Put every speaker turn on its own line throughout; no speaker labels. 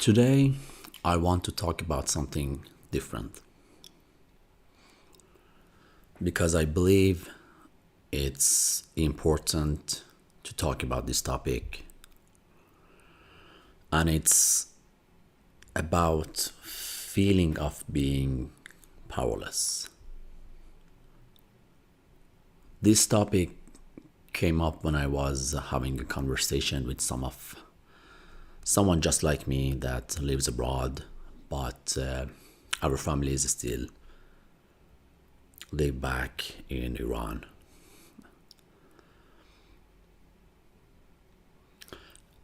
Today, I want to talk about something different because I believe it's important to talk about this topic, and it's about feeling of being powerless. This topic came up when I was having a conversation with someone just like me that lives abroad, but our families still live back in Iran.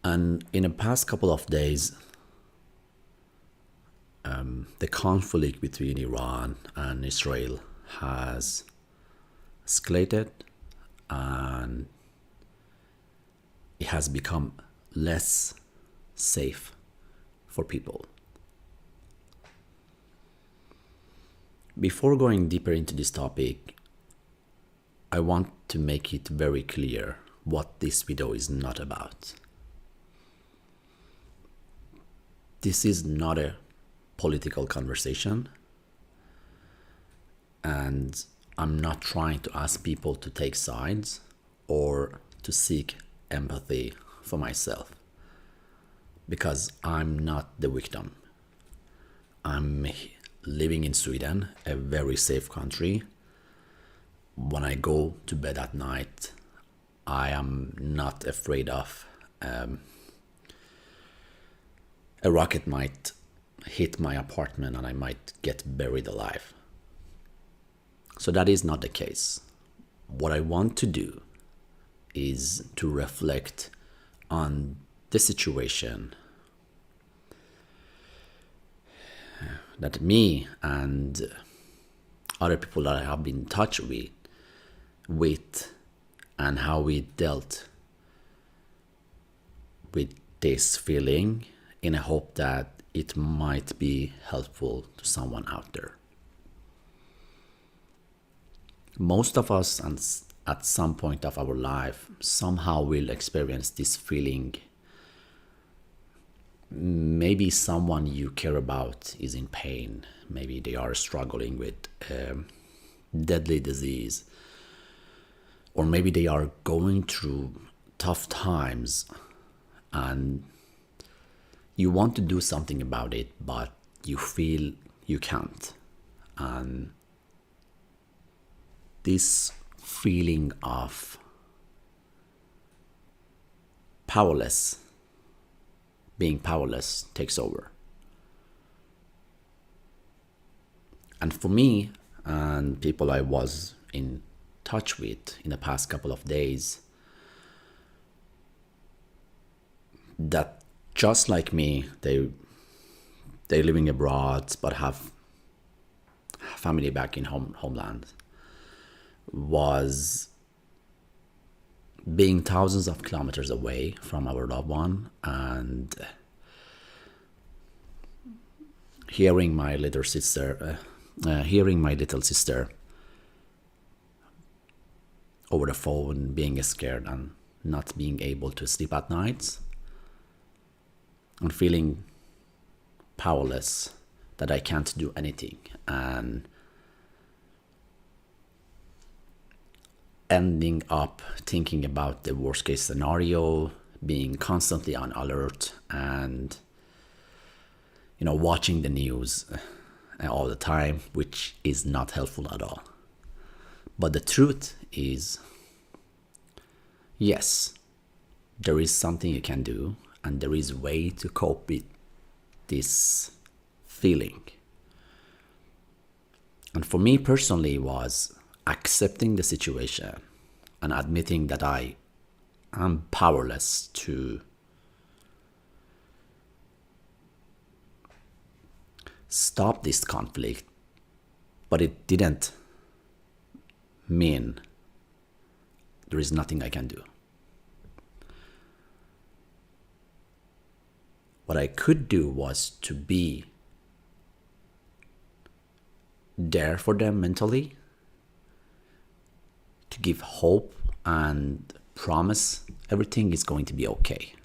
And in the past couple of days, the conflict between Iran and Israel has escalated, and it has become less safe for people. Before going deeper into this topic, I want to make it very clear what this video is not about. This is not a political conversation, and I'm not trying to ask people to take sides or to seek empathy for myself, because I'm not the victim. I'm living in Sweden, a very safe country. When I go to bed at night, I am not afraid of a rocket might hit my apartment and I might get buried alive. So that is not the case. What I want to do is to reflect on the situation that me and other people that I have been in touch with and how we dealt with this feeling, in a hope that it might be helpful to someone out there. Most of us, at some point of our life, somehow will experience this feeling. Maybe someone you care about is in pain. Maybe they are struggling with deadly disease. Or maybe they are going through tough times and you want to do something about it, but you feel you can't. And this feeling of being powerless takes over. And for me and people I was in touch with in the past couple of days, that just like me, they're living abroad but have family back in homeland, was being thousands of kilometers away from our loved one and hearing my little sister over the phone being scared and not being able to sleep at night, and feeling powerless, that I can't do anything, and ending up thinking about the worst case scenario, being constantly on alert, and watching the news all the time, which is not helpful at all. But the truth is, yes, there is something you can do, and there is a way to cope with this feeling. And for me personally, was accepting the situation and admitting that I am powerless to stop this conflict, but it didn't mean there is nothing I can do. What I could do was to be there for them mentally, to give hope and promise everything is going to be okay.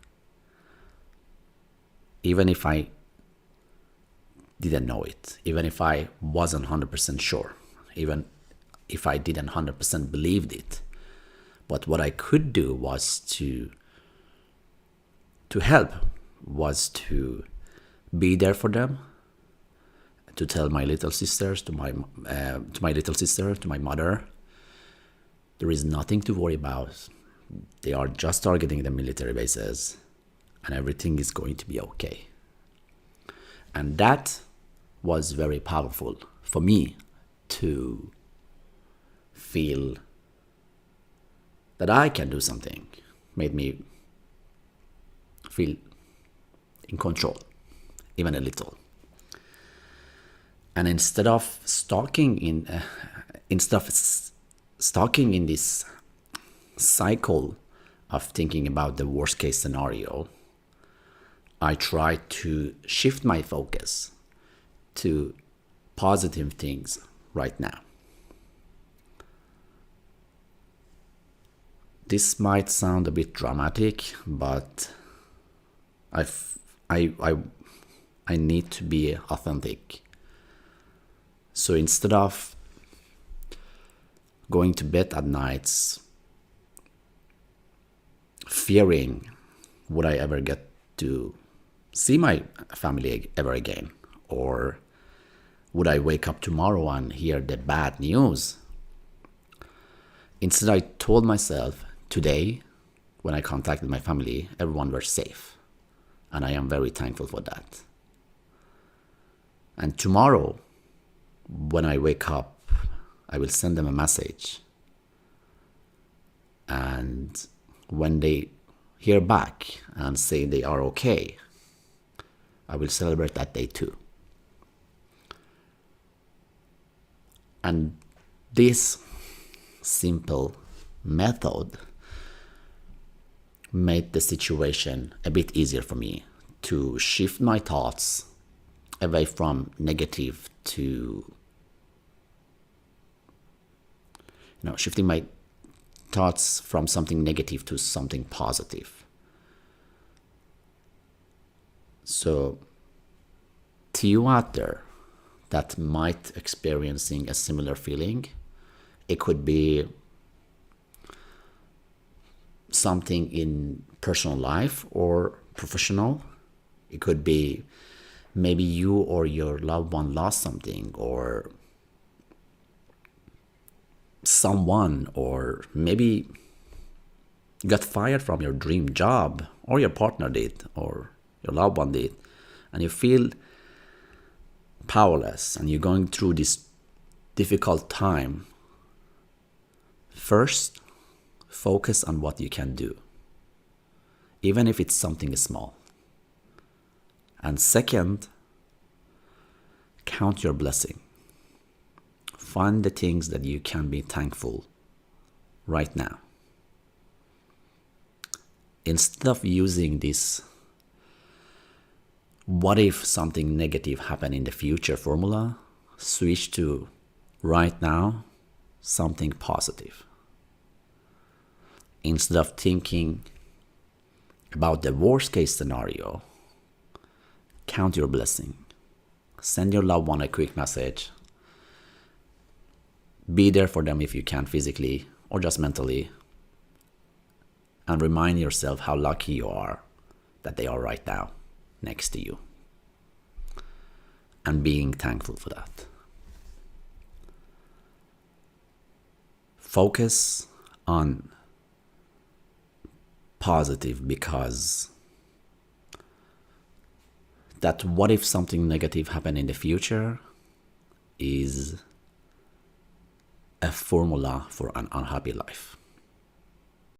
Even if I didn't know it, even if I wasn't 100% sure, even if I didn't 100% believed it. But what I could do was to help, was to be there for them, to tell my little sisters, to my little sister, to my mother, there is nothing to worry about. They are just targeting the military bases, and everything is going to be okay. And that was very powerful for me to feel that I can do something. Made me feel in control, even a little. And instead of stalking in this cycle of thinking about the worst case scenario, I try to shift my focus to positive things right now. This might sound a bit dramatic, but I need to be authentic. So instead of going to bed at nights fearing would I ever get to see my family ever again, or would I wake up tomorrow and hear the bad news, instead I told myself, today when I contacted my family, everyone were safe, and I am very thankful for that. And tomorrow when I wake up, I will send them a message, and when they hear back and say they are okay, I will celebrate that day too. And this simple method made the situation a bit easier for me to shift my thoughts away from negative to, shifting my thoughts from something negative to something positive. So, to you out there that might experiencing a similar feeling, it could be something in personal life or professional. It could be maybe you or your loved one lost something, or someone, or maybe you got fired from your dream job, or your partner did, or your loved one did, and you feel powerless and you're going through this difficult time. First, focus on what you can do, even if it's something small. And second, count your blessing. Find the things that you can be thankful right now. Instead of using this what if something negative happened in the future formula, switch to right now something positive. Instead of thinking about the worst case scenario, count your blessing. Send your loved one a quick message. Be there for them if you can, physically or just mentally. And remind yourself how lucky you are that they are right now next to you. And being thankful for that. Focus on positive, because that what if something negative happened in the future is a formula for an unhappy life.